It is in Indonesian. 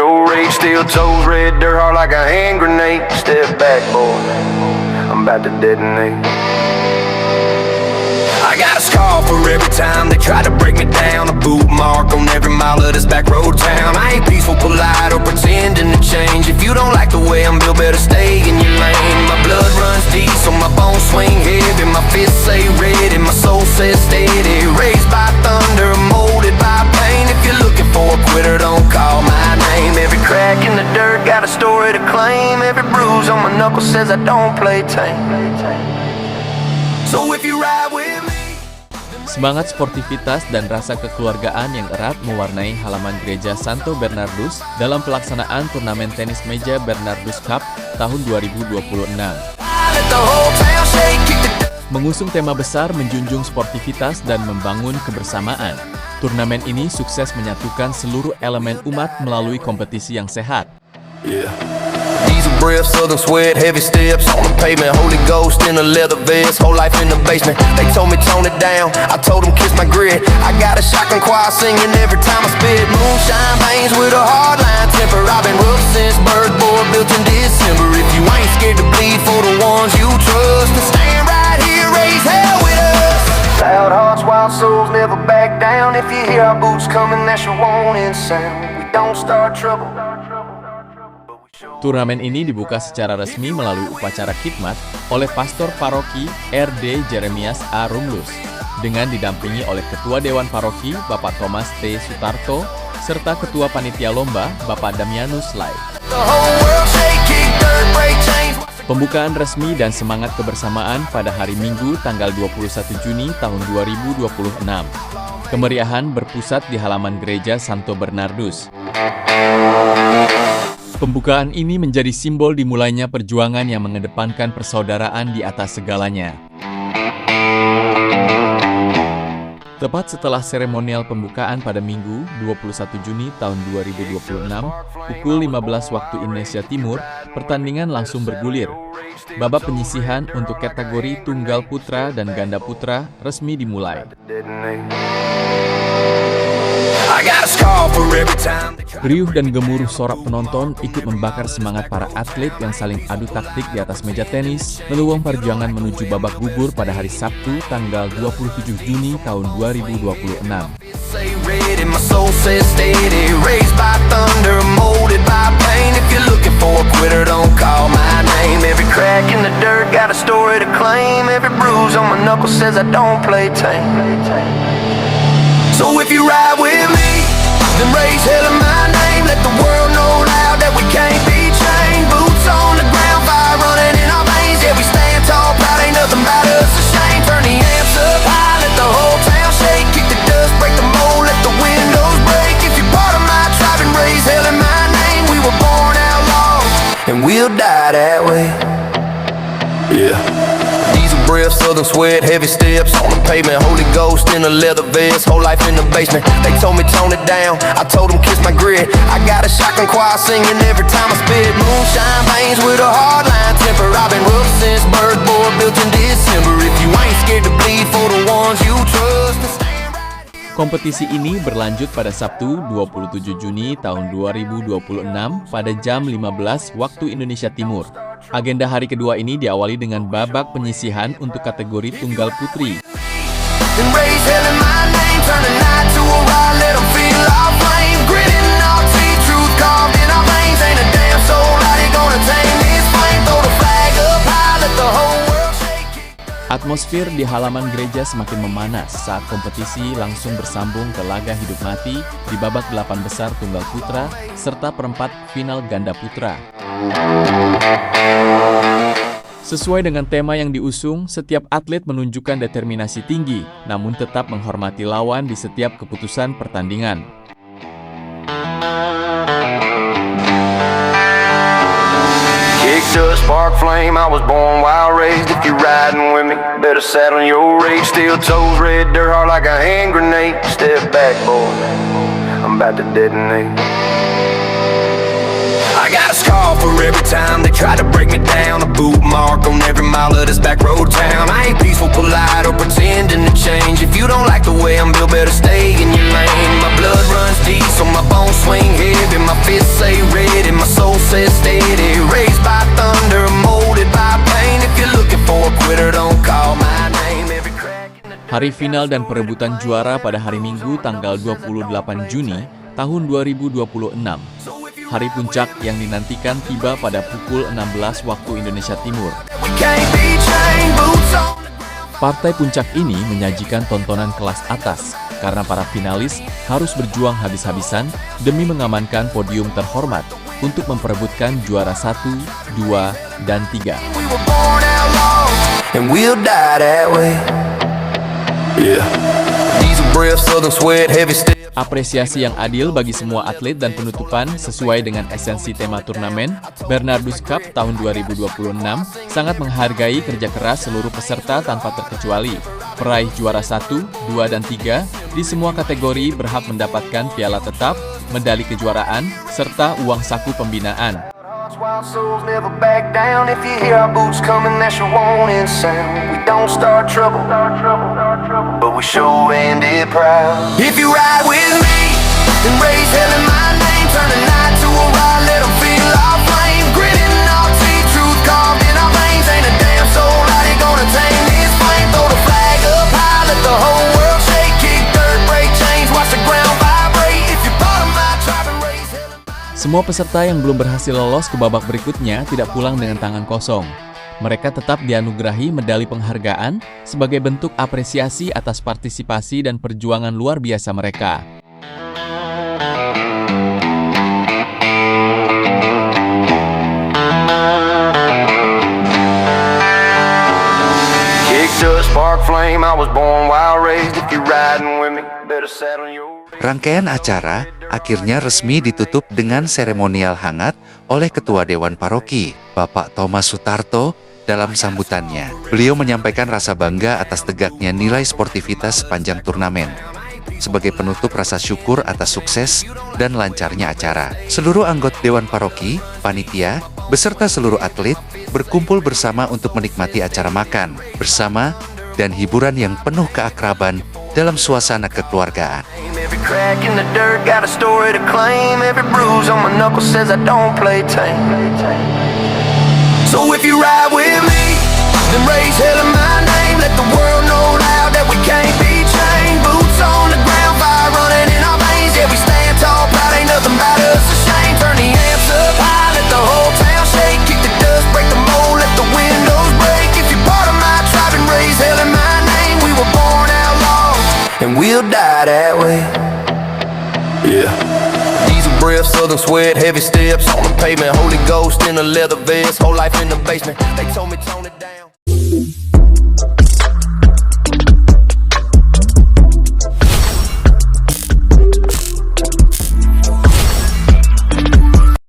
your rage. Steel toes, red dirt hard like a hand grenade. Step back, boy, I'm about to detonate. I got a scar for every time they try to break me down. A boot mark on every mile of this back road town. I ain't peaceful, polite, or pretending to change. If you don't like the way I'm built, better stay in your lane. My blood runs deep, so my bones swing heavy. My fists say red and my soul says steady. Raised by thunder, molded by pain. If you're looking for a quitter, don't call my name. Every crack in the dirt got a story to claim. Every bruise on my knuckles says I don't play tame. So if you ride with me. Semangat sportivitas dan rasa kekeluargaan yang erat mewarnai halaman gereja Santo Bernardus dalam pelaksanaan turnamen tenis meja Bernardus Cup tahun 2026. Mengusung tema besar menjunjung sportivitas dan membangun kebersamaan, turnamen ini sukses menyatukan seluruh elemen umat melalui kompetisi yang sehat. Breath, southern sweat, heavy steps on the pavement. Holy Ghost in a leather vest, whole life in the basement. They told me tone it down, I told them kiss my grit. I got a shotgun choir singing every time I spit. Moonshine veins with a hard line temper. I've been rough since birth, boy, built in December. If you ain't scared to bleed for the ones you trust, then stand right here, raise hell with us. Loud hearts, wild souls, never back down. If you hear our boots coming, that's your warning sound. We don't start trouble. Turnamen ini dibuka secara resmi melalui upacara khidmat oleh Pastor Paroki R.D. Jeremias A. Rumlus dengan didampingi oleh Ketua Dewan Paroki Bapak Thomas T. Sutarto serta Ketua Panitia Lomba Bapak Damianus Lai. Pembukaan resmi dan semangat kebersamaan pada hari Minggu tanggal 21 Juni tahun 2026. Kemeriahan berpusat di halaman gereja Santo Bernardus. Pembukaan ini menjadi simbol dimulainya perjuangan yang mengedepankan persaudaraan di atas segalanya. Tepat setelah seremonial pembukaan pada Minggu 21 Juni tahun 2026, pukul 15 waktu Indonesia Timur, pertandingan langsung bergulir. Babak penyisihan untuk kategori tunggal putra dan ganda putra resmi dimulai. Riuh dan gemuruh sorak penonton ikut membakar semangat para atlet yang saling adu taktik di atas meja tenis, meluang perjuangan menuju babak gugur pada hari Sabtu tanggal 27 Juni tahun 2026. So if you ride with me, then raise hell in my name. Let the world know loud that we can't be chained. Boots on the ground, fire running in our veins. Yeah, we stand tall, proud, ain't nothing about us a shame. Turn the amps up high, let the whole town shake. Kick the dust, break the mold, let the windows break. If you're part of my tribe, and raise hell in my name. We were born outlaws, and we'll die that way. Yeah. Breath, southern sweat, heavy steps on the pavement. Holy Ghost in a leather vest, whole life in the basement. They told me tone it down, I told them kiss my grit. I got a shotgun choir singing every time I spit. Moonshine veins with a hard line temper. I've been rough since birth, boy, built in December. If you ain't scared to bleed for the ones you trust, then stand right here. Kompetisi ini berlanjut pada Sabtu 27 Juni tahun 2026 pada jam 15 waktu Indonesia Timur. Agenda hari kedua ini diawali dengan babak penyisihan untuk kategori tunggal putri. Atmosfer di halaman gereja semakin memanas saat kompetisi langsung bersambung ke laga hidup mati di babak 8 besar tunggal putra serta perempat final ganda putra. Sesuai dengan tema yang diusung, setiap atlet menunjukkan determinasi tinggi, namun tetap menghormati lawan di setiap keputusan pertandingan. Kick dust, spark flame, I was born wild raised. If you riding with me, better saddle your rage. Steel toes, red dirt hard like a hand grenade. Step back, boy, I'm about to detonate. I got a scar for every time they try to break me down. A boot mark on every mile of this back road town. I ain't peaceful, polite, or pretending to change. If you don't like the way I'm built, better stay in your lane. My blood runs deep, so my bones swing heavy. My fists say Hari final dan perebutan juara pada hari Minggu tanggal 28 Juni tahun 2026. Hari puncak yang dinantikan tiba pada pukul 16 waktu Indonesia Timur. Partai puncak ini menyajikan tontonan kelas atas karena para finalis harus berjuang habis-habisan demi mengamankan podium terhormat untuk memperebutkan juara 1, 2, dan 3. And we'll die that way. Yeah. Diesel breath, southern sweat, heavy steps. Apresiasi yang adil bagi semua atlet dan penutupan sesuai dengan esensi tema turnamen Bernardus Cup tahun 2026 sangat menghargai kerja keras seluruh peserta tanpa terkecuali. Peraih juara 1, 2, dan 3 di semua kategori berhak mendapatkan piala tetap, medali kejuaraan, serta uang saku pembinaan. Wild souls never back down. If you hear our boots coming, that's your warning sound. We don't start trouble, but we sure end it proud. If you ride with me, then raise hell in my name. Turn the night to a ride, let them feel our flame. Gritting our teeth, truth carved in our veins. Ain't a damn soul out here gonna tame this flame. Throw the flag up high, let the whole world shake. Kick dirt, break chains, watch the ground vibrate. If you're part of my tribe and raise hell. Semua peserta yang belum berhasil lolos ke babak berikutnya tidak pulang dengan tangan kosong. Mereka tetap dianugerahi medali penghargaan sebagai bentuk apresiasi atas partisipasi dan perjuangan luar biasa mereka. Kick dust, spark flame, I was born wild raised. If you're riding with me, better saddle your. Rangkaian acara akhirnya resmi ditutup dengan seremonial hangat oleh Ketua Dewan Paroki, Bapak Thomas Sutarto. Dalam sambutannya, beliau menyampaikan rasa bangga atas tegaknya nilai sportivitas sepanjang turnamen. Sebagai penutup rasa syukur atas sukses dan lancarnya acara, seluruh anggota Dewan Paroki, panitia, beserta seluruh atlet berkumpul bersama untuk menikmati acara makan bersama dan hiburan yang penuh keakraban dalam suasana kekeluargaan. Every crack in the dirt got a story to claim. Every bruise on my knuckles says I don't play tame. So if you ride with me, then raise hell in my name. Let the world know loud that we can't be chained. Boots on the ground, fire running in our veins. Yeah, we stand tall, proud, ain't nothing about us a shame. Turn the amps up high, let the whole town shake. Kick the dust, break the mold, let the windows break. If you're part of my tribe and raise hell in my name, we were born outlaws, and we'll die that way. Yeah. Diesel breath, southern sweat, heavy steps on the pavement. Holy Ghost in a leather vest, whole life in the basement. They told me.